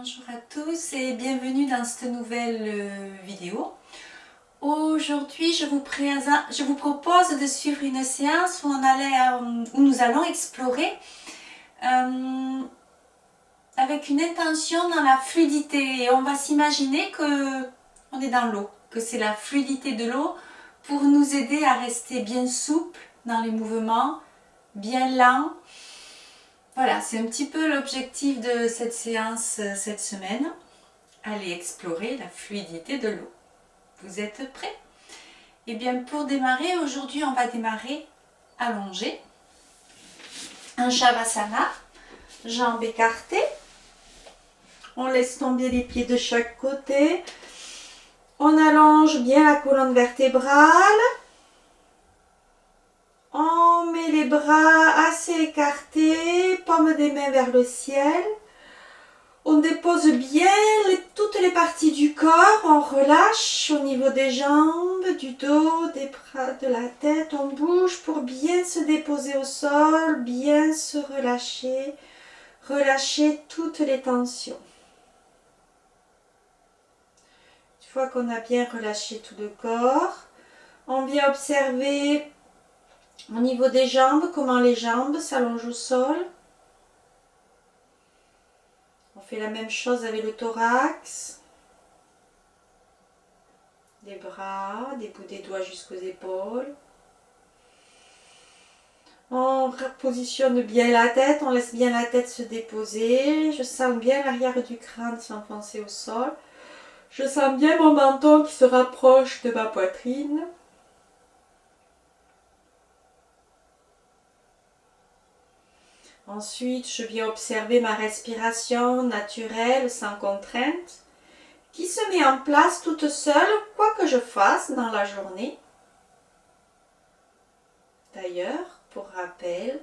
Bonjour à tous et bienvenue dans cette nouvelle vidéo. Aujourd'hui, je vous propose de suivre une séance où nous allons explorer avec une intention dans la fluidité. Et on va s'imaginer qu'on est dans l'eau, que c'est la fluidité de l'eau pour nous aider à rester bien souple dans les mouvements, bien lent. Voilà, c'est un petit peu l'objectif de cette séance cette semaine. Aller explorer la fluidité de l'eau. Vous êtes prêts? Eh bien, pour démarrer, aujourd'hui, on va démarrer allongé. Un Shavasana, jambes écartées. On laisse tomber les pieds de chaque côté. On allonge bien la colonne vertébrale. On met les bras assez écartés, paumes des mains vers le ciel. On dépose bien toutes les parties du corps, on relâche au niveau des jambes, du dos, des bras, de la tête. On bouge pour bien se déposer au sol, bien se relâcher, relâcher toutes les tensions. Une fois qu'on a bien relâché tout le corps, on vient observer au niveau des jambes, comment les jambes s'allongent au sol. On fait la même chose avec le thorax, des bras, des bouts des doigts jusqu'aux épaules. On repositionne bien la tête, on laisse bien la tête se déposer. Je sens bien l'arrière du crâne s'enfoncer au sol. Je sens bien mon menton qui se rapproche de ma poitrine. Ensuite, je viens observer ma respiration naturelle, sans contrainte, qui se met en place toute seule, quoi que je fasse dans la journée. D'ailleurs, pour rappel,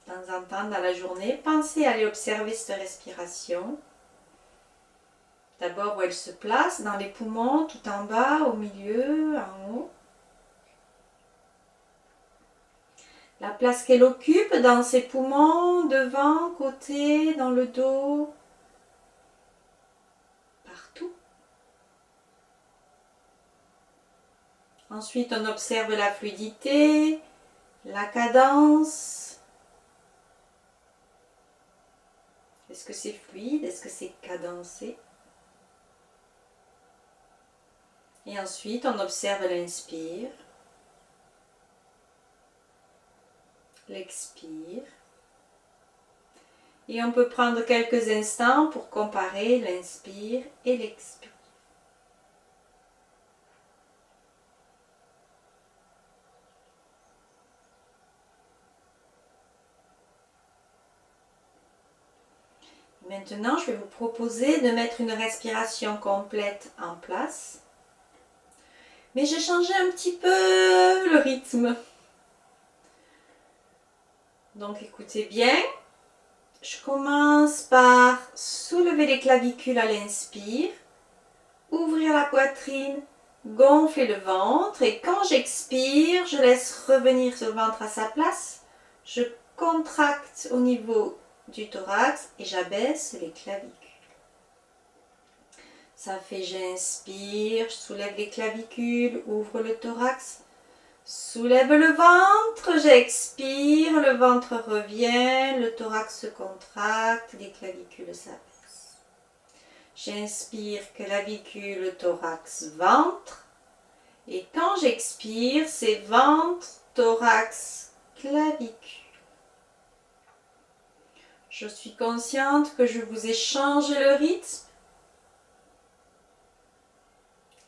de temps en temps dans la journée, pensez à aller observer cette respiration. D'abord où elle se place, dans les poumons, tout en bas, au milieu, en haut. La place qu'elle occupe dans ses poumons, devant, côté, dans le dos, partout. Ensuite, on observe la fluidité, la cadence. Est-ce que c'est fluide? Est-ce que c'est cadencé? Et ensuite, on observe l'inspire, l'expire. Et on peut prendre quelques instants pour comparer l'inspire et l'expire. Maintenant, je vais vous proposer de mettre une respiration complète en place. Mais j'ai changé un petit peu le rythme. Donc écoutez bien. Je commence par soulever les clavicules à l'inspire, ouvrir la poitrine, gonfler le ventre et quand j'expire, je laisse revenir ce ventre à sa place. Je contracte au niveau du thorax et j'abaisse les clavicules. Ça fait j'inspire, je soulève les clavicules, ouvre le thorax, soulève le ventre, j'expire, le ventre revient, le thorax se contracte, les clavicules s'abaissent. J'inspire, clavicule, thorax, ventre. Et quand j'expire, c'est ventre, thorax, clavicule. Je suis consciente que je vous ai changé le rythme.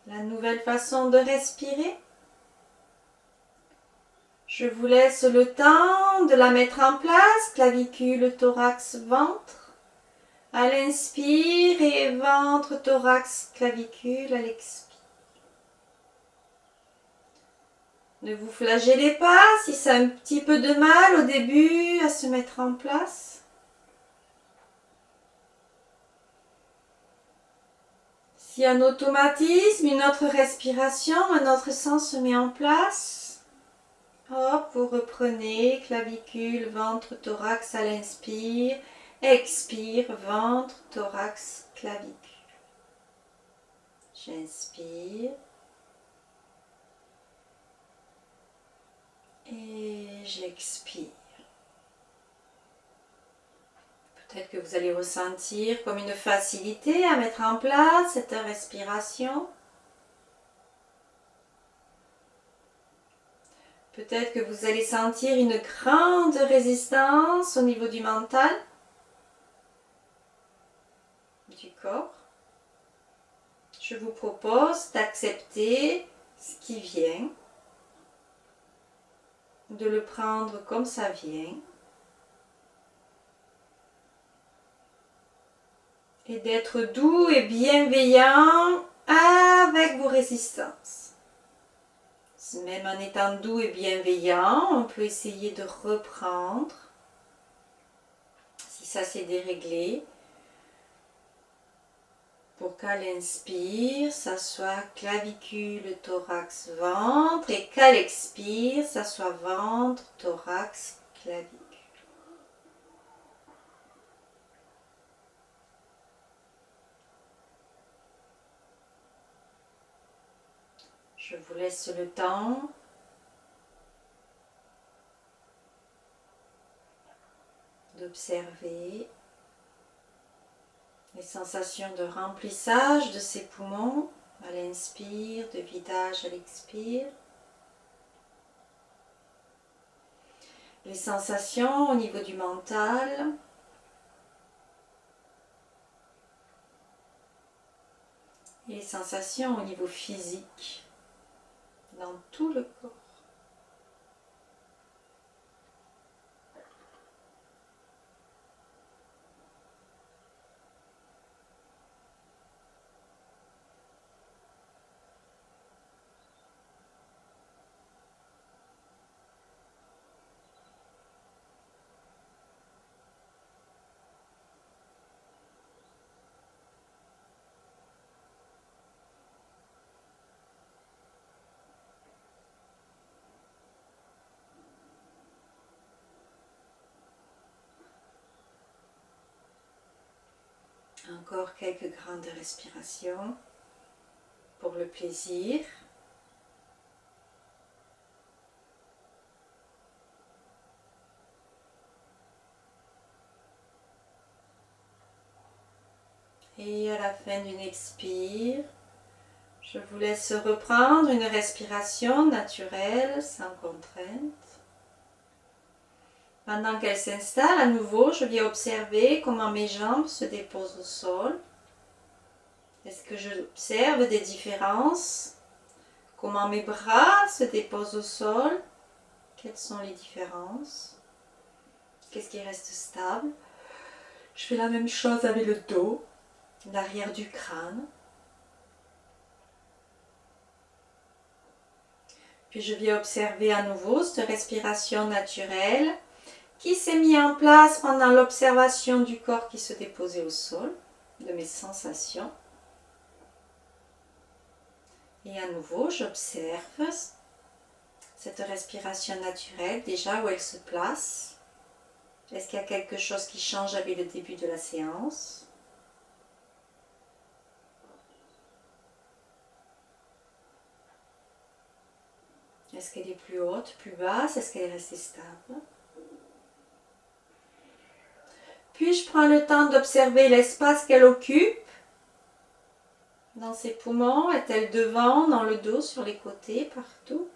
La nouvelle façon de respirer. Je vous laisse le temps de la mettre en place. Clavicule, thorax, ventre. À l'inspire et ventre, thorax, clavicule à l'expire. Ne vous flagellez pas si ça a un petit peu de mal au début à se mettre en place. Si un automatisme, une autre respiration, un autre sens se met en place, hop, vous reprenez clavicule, ventre, thorax à l'inspire Expire, ventre, thorax, clavicule. J'inspire. Et j'expire. Peut-être que vous allez ressentir comme une facilité à mettre en place cette respiration. Peut-être que vous allez sentir une grande résistance au niveau du mental, du corps. Je vous propose d'accepter ce qui vient, de le prendre comme ça vient et d'être doux et bienveillant avec vos résistances. Même en étant doux et bienveillant, on peut essayer de reprendre, si ça s'est déréglé, pour qu'à l'inspire, ça soit clavicule, thorax, ventre, et qu'à l'expire, ça soit ventre, thorax, clavicule. Je vous laisse le temps d'observer les sensations de remplissage de ces poumons à l'inspire, de vidage à l'expire. Les sensations au niveau du mental. Et les sensations au niveau physique, dans tout le corps. Encore quelques grandes respirations pour le plaisir. Et à la fin d'une expire, je vous laisse reprendre une respiration naturelle, sans contrainte. Pendant qu'elle s'installe à nouveau, je viens observer comment mes jambes se déposent au sol. Est-ce que j'observe des différences? Comment mes bras se déposent au sol? Quelles sont les différences? Qu'est-ce qui reste stable? Je fais la même chose avec le dos, l'arrière du crâne. Puis je viens observer à nouveau cette respiration naturelle qui s'est mise en place pendant l'observation du corps qui se déposait au sol, de mes sensations. Et à nouveau, j'observe cette respiration naturelle, déjà où elle se place. Est-ce qu'il y a quelque chose qui change avec le début de la séance? Est-ce qu'elle est plus haute, plus basse? Est-ce qu'elle est restée stable? Puis je prends le temps d'observer l'espace qu'elle occupe dans ses poumons. Est-elle devant, dans le dos, sur les côtés, partout?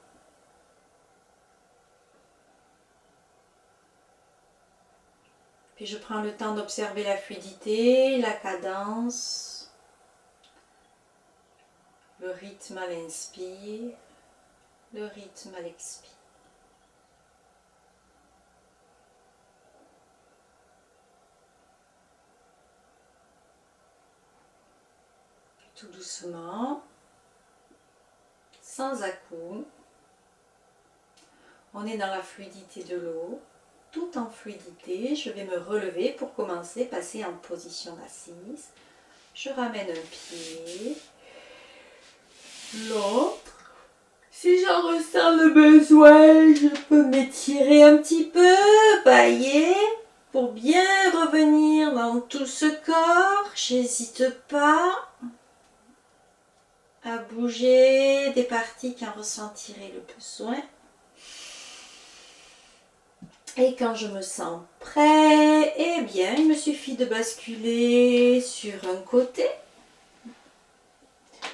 Puis je prends le temps d'observer la fluidité, la cadence, le rythme à l'inspire, le rythme à l'expire. Tout doucement, sans à-coups, on est dans la fluidité de l'eau. Tout en fluidité, je vais me relever pour commencer, passer en position assise. Je ramène un pied, l'autre. Si j'en ressens le besoin, je peux m'étirer un petit peu, bailler, pour bien revenir dans tout ce corps. J'hésite pas à bouger des parties qui en ressentiraient le besoin. Et quand je me sens prêt, eh bien, il me suffit de basculer sur un côté.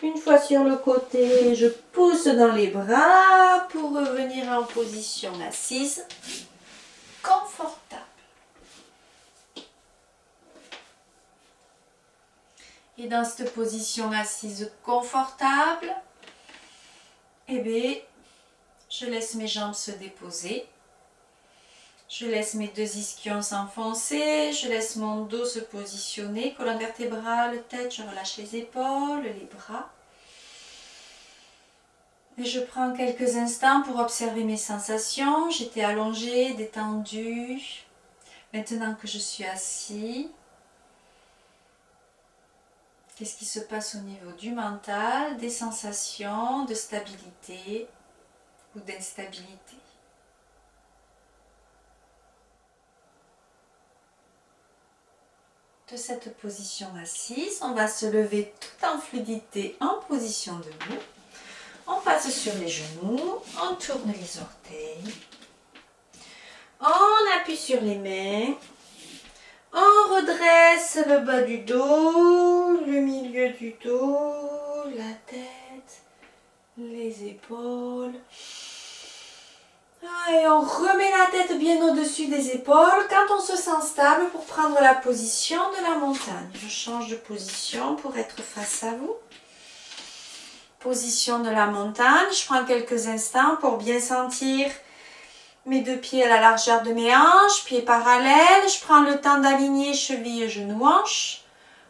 Une fois sur le côté, je pousse dans les bras pour revenir en position assise, confortable. Et dans cette position assise confortable, eh bien, je laisse mes jambes se déposer. Je laisse mes deux ischions s'enfoncer, je laisse mon dos se positionner, colonne vertébrale, tête, je relâche les épaules, les bras. Et je prends quelques instants pour observer mes sensations. J'étais allongée, détendue. Maintenant que je suis assis, qu'est-ce qui se passe au niveau du mental, des sensations de stabilité ou d'instabilité? De cette position assise, on va se lever tout en fluidité en position debout. On passe sur les genoux, on tourne les orteils, on appuie sur les mains, on redresse le bas du dos, le milieu du dos, la tête, les épaules. Et on remet la tête bien au-dessus des épaules quand on se sent stable pour prendre la position de la montagne. Je change de position pour être face à vous. Position de la montagne. Je prends quelques instants pour bien sentir mes deux pieds à la largeur de mes hanches, pieds parallèles. Je prends le temps d'aligner cheville, genoux, hanches.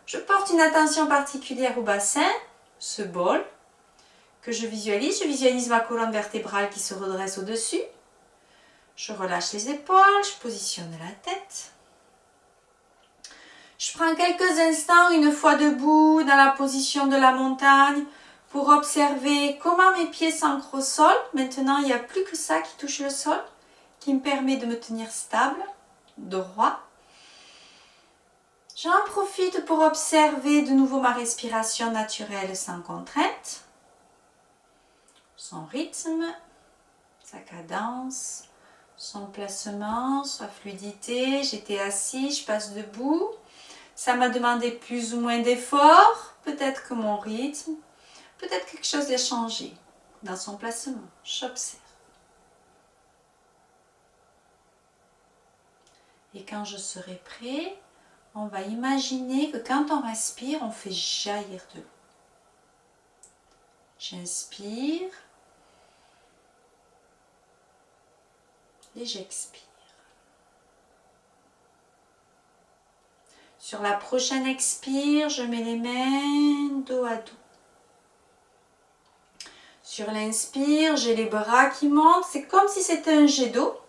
Je porte une attention particulière au bassin, ce bol que je visualise. Je visualise ma colonne vertébrale qui se redresse au-dessus. Je relâche les épaules, je positionne la tête. Je prends quelques instants, une fois debout, dans la position de la montagne, pour observer comment mes pieds s'ancrent au sol. Maintenant, il n'y a plus que ça qui touche le sol, qui me permet de me tenir stable, droit. J'en profite pour observer de nouveau ma respiration naturelle sans contrainte, son rythme, sa cadence, son placement, sa fluidité. J'étais assis, je passe debout. Ça m'a demandé plus ou moins d'efforts. Peut-être que mon rythme, peut-être quelque chose a changé dans son placement. J'observe. Et quand je serai prêt, on va imaginer que quand on respire, on fait jaillir de l'eau. J'inspire. Et j'expire. Sur la prochaine expire, je mets les mains dos à dos. Sur l'inspire, j'ai les bras qui montent. C'est comme si c'était un jet d'eau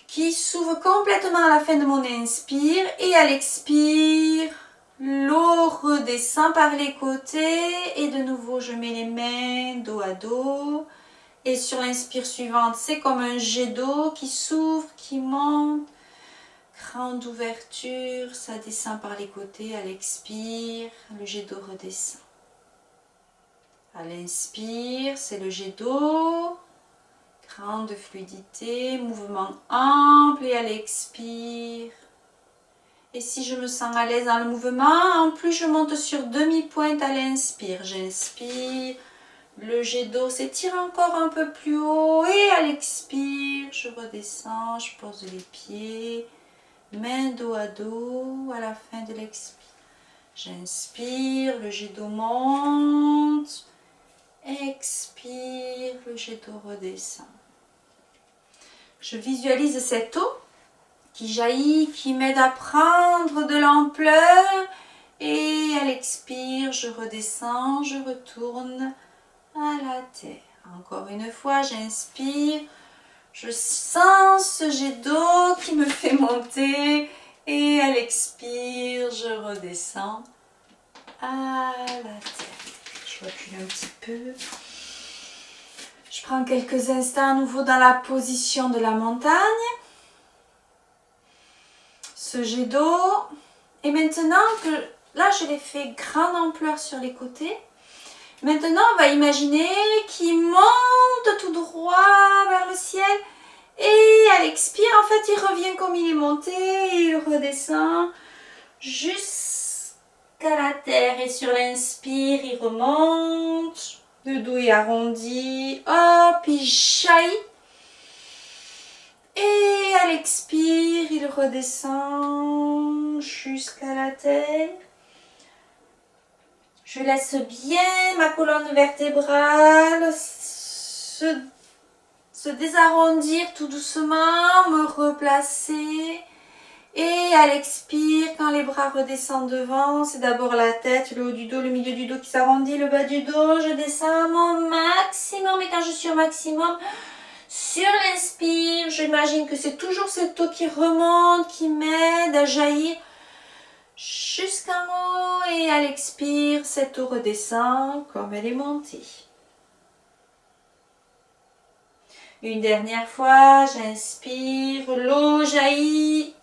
qui s'ouvre complètement à la fin de mon inspire. Et à l'expire, l'eau redescend par les côtés. Et de nouveau, je mets les mains dos à dos. Et sur l'inspire suivante, c'est comme un jet d'eau qui s'ouvre, qui monte. Grande ouverture, ça descend par les côtés. À l'expire, le jet d'eau redescend. À l'inspire, c'est le jet d'eau. Grande fluidité, mouvement ample. Et à l'expire. Et si je me sens à l'aise dans le mouvement, en plus je monte sur demi-pointe à l'inspire. J'inspire. Le jet d'eau s'étire encore un peu plus haut et à l'expire, je redescends, je pose les pieds, main dos à dos à la fin de l'expire. J'inspire, le jet d'eau monte, expire, le jet d'eau redescend. Je visualise cette eau qui jaillit, qui m'aide à prendre de l'ampleur et à l'expire, je redescends, je retourne à la terre. Encore une fois, j'inspire, je sens ce jet d'eau qui me fait monter et à l'expire, je redescends à la terre. Je recule un petit peu. Je prends quelques instants à nouveau dans la position de la montagne. ce jet d'eau. Et maintenant que là je l'ai fait grande ampleur sur les côtés, maintenant on va imaginer qu'il monte tout droit vers le ciel. Et à l'expire, en fait, il revient comme il est monté, et il redescend jusqu'à la terre. Et sur l'inspire, il remonte, le dos est arrondi, hop, il jaillit. Et à l'expire, il redescend jusqu'à la terre. Je laisse bien ma colonne vertébrale se désarrondir tout doucement, me replacer. Et à l'expire, quand les bras redescendent devant, c'est d'abord la tête, le haut du dos, le milieu du dos qui s'arrondit, le bas du dos. Je descends à mon maximum. Et quand je suis au maximum, sur l'inspire, j'imagine que c'est toujours cette eau qui remonte, qui m'aide à jaillir jusqu'en haut. Et à l'expire, cette eau redescend comme elle est montée. Une dernière fois, j'inspire, l'eau jaillit.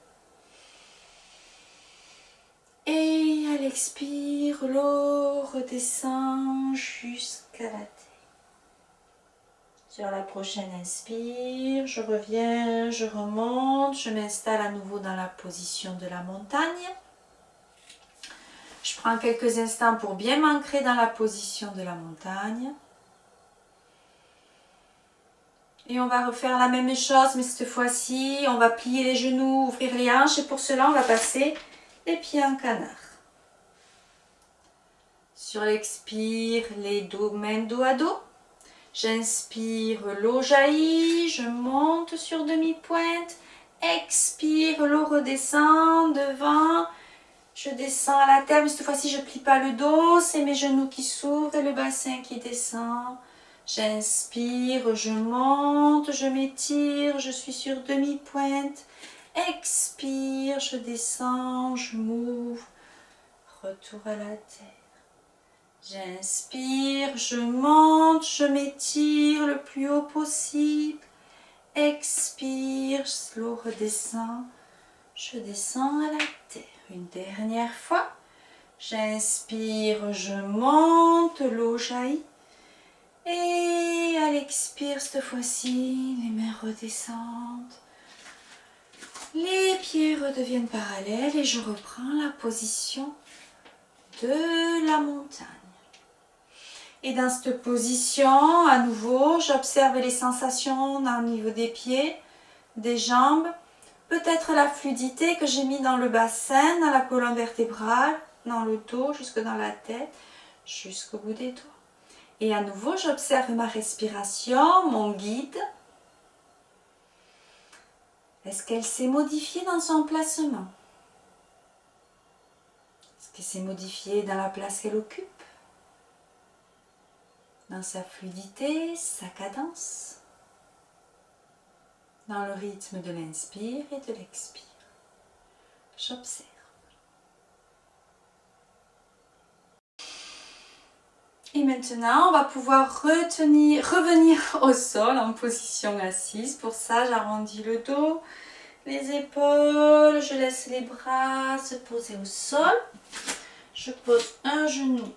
Et à l'expire, l'eau redescend jusqu'à la terre. Sur la prochaine inspire, je reviens, je remonte, je m'installe à nouveau dans la position de la montagne. Je prends quelques instants pour bien m'ancrer dans la position de la montagne. Et on va refaire la même chose, mais cette fois-ci, on va plier les genoux, ouvrir les hanches. Et pour cela, on va passer les pieds en canard. Sur l'expire, les mains dos à dos. J'inspire, l'eau jaillit, je monte sur demi-pointe. Expire, l'eau redescend devant. Je descends à la terre, mais cette fois-ci, je ne plie pas le dos. C'est mes genoux qui s'ouvrent et le bassin qui descend. J'inspire, je monte, je m'étire, je suis sur demi-pointe. Expire, je descends, je m'ouvre. Retour à la terre. J'inspire, je monte, je m'étire le plus haut possible. Expire, l'eau redescend. Je descends à la terre. Une dernière fois. J'inspire, je monte, l'eau jaillit. Et à l'expire, cette fois-ci, les mains redescendent. Les pieds redeviennent parallèles et je reprends la position de la montagne. Et dans cette position, à nouveau, j'observe les sensations au niveau des pieds, des jambes, peut-être la fluidité que j'ai mis dans le bassin, dans la colonne vertébrale, dans le dos, jusque dans la tête, jusqu'au bout des doigts. Et à nouveau, j'observe ma respiration, mon guide. Est-ce qu'elle s'est modifiée dans son placement? Est-ce qu'elle s'est modifiée dans la place qu'elle occupe? Dans sa fluidité, sa cadence? Dans le rythme de l'inspire et de l'expire. J'observe. Et maintenant, on va pouvoir revenir au sol en position assise. Pour ça, j'arrondis le dos, les épaules, je laisse les bras se poser au sol. Je pose un genou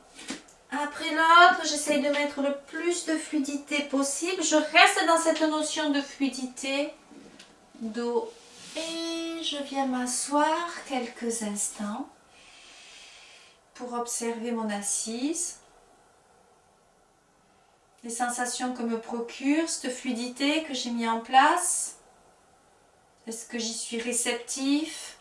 après l'autre, j'essaye de mettre le plus de fluidité possible. Je reste dans cette notion de fluidité, dos, et je viens m'asseoir quelques instants pour observer mon assise. Les sensations que me procure cette fluidité que j'ai mis en place. Est-ce que j'y suis réceptif?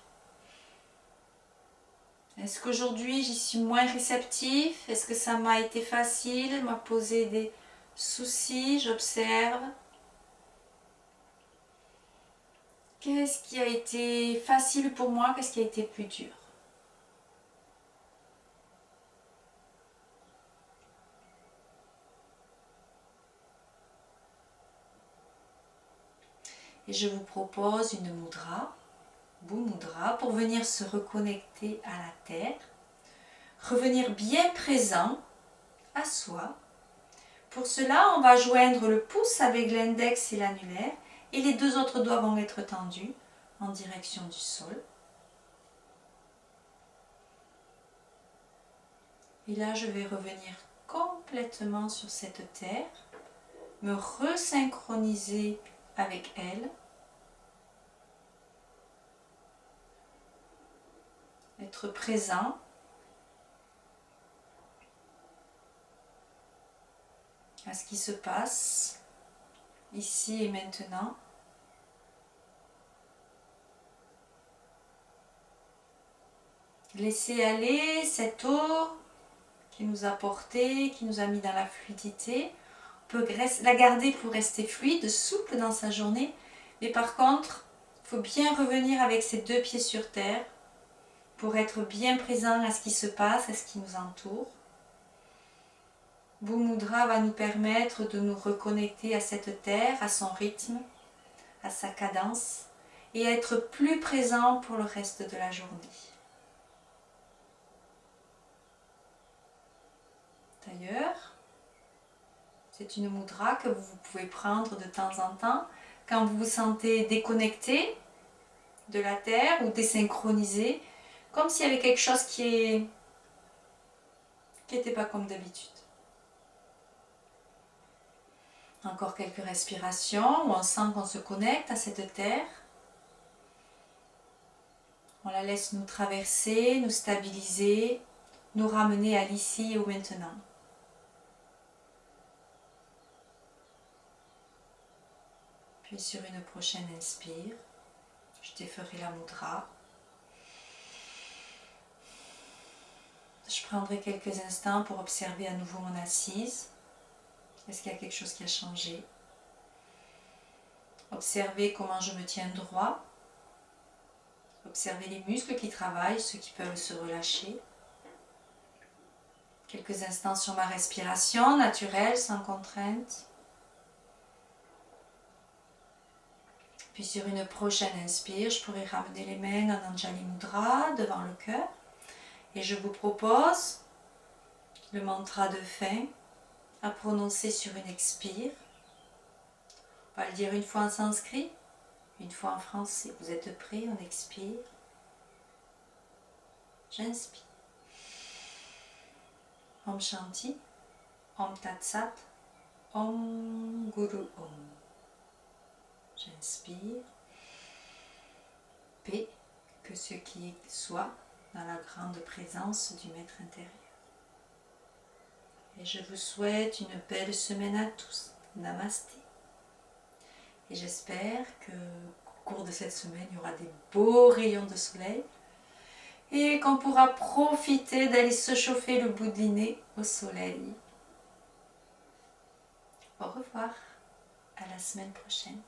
Est-ce qu'aujourd'hui j'y suis moins réceptif? Est-ce que ça m'a été facile? M'a posé des soucis? J'observe. Qu'est-ce qui a été facile pour moi? Qu'est-ce qui a été plus dur? Et je vous propose une mudra, Bhumudra, pour venir se reconnecter à la terre, revenir bien présent à soi. Pour cela, on va joindre le pouce avec l'index et l'annulaire et les deux autres doigts vont être tendus en direction du sol. Et là, je vais revenir complètement sur cette terre, me resynchroniser avec elle, être présent. À ce qui se passe ici et maintenant. Laisser aller cette eau qui nous a porté, qui nous a mis dans la fluidité. On peut la garder pour rester fluide, souple dans sa journée. Mais par contre, il faut bien revenir avec ses deux pieds sur terre pour être bien présent à ce qui se passe, à ce qui nous entoure. Bhumudra va nous permettre de nous reconnecter à cette terre, à son rythme, à sa cadence et à être plus présent pour le reste de la journée. D'ailleurs, c'est une mudra que vous pouvez prendre de temps en temps quand vous vous sentez déconnecté de la terre ou désynchronisé, comme s'il y avait quelque chose qui n'était pas comme d'habitude. Encore quelques respirations où on sent qu'on se connecte à cette terre. On la laisse nous traverser, nous stabiliser, nous ramener à l'ici et au maintenant. Puis sur une prochaine inspire, je déferai la mudra. Je prendrai quelques instants pour observer à nouveau mon assise. Est-ce qu'il y a quelque chose qui a changé? Observez comment je me tiens droit. Observez les muscles qui travaillent, ceux qui peuvent se relâcher. Quelques instants sur ma respiration naturelle, sans contrainte. Puis sur une prochaine inspire, je pourrai ramener les mains en Anjali Mudra devant le cœur. Et je vous propose le mantra de fin à prononcer sur une expire. On va le dire une fois en sanskrit, une fois en français. Vous êtes prêts? On expire. J'inspire. Om Shanti, Om Tat Sat, Om Guru Om. J'inspire. Paix, que ce qui soit dans la grande présence du Maître intérieur. Et je vous souhaite une belle semaine à tous. Namasté. Et j'espère qu'au cours de cette semaine, il y aura des beaux rayons de soleil et qu'on pourra profiter d'aller se chauffer le bout du nez au soleil. Au revoir, à la semaine prochaine.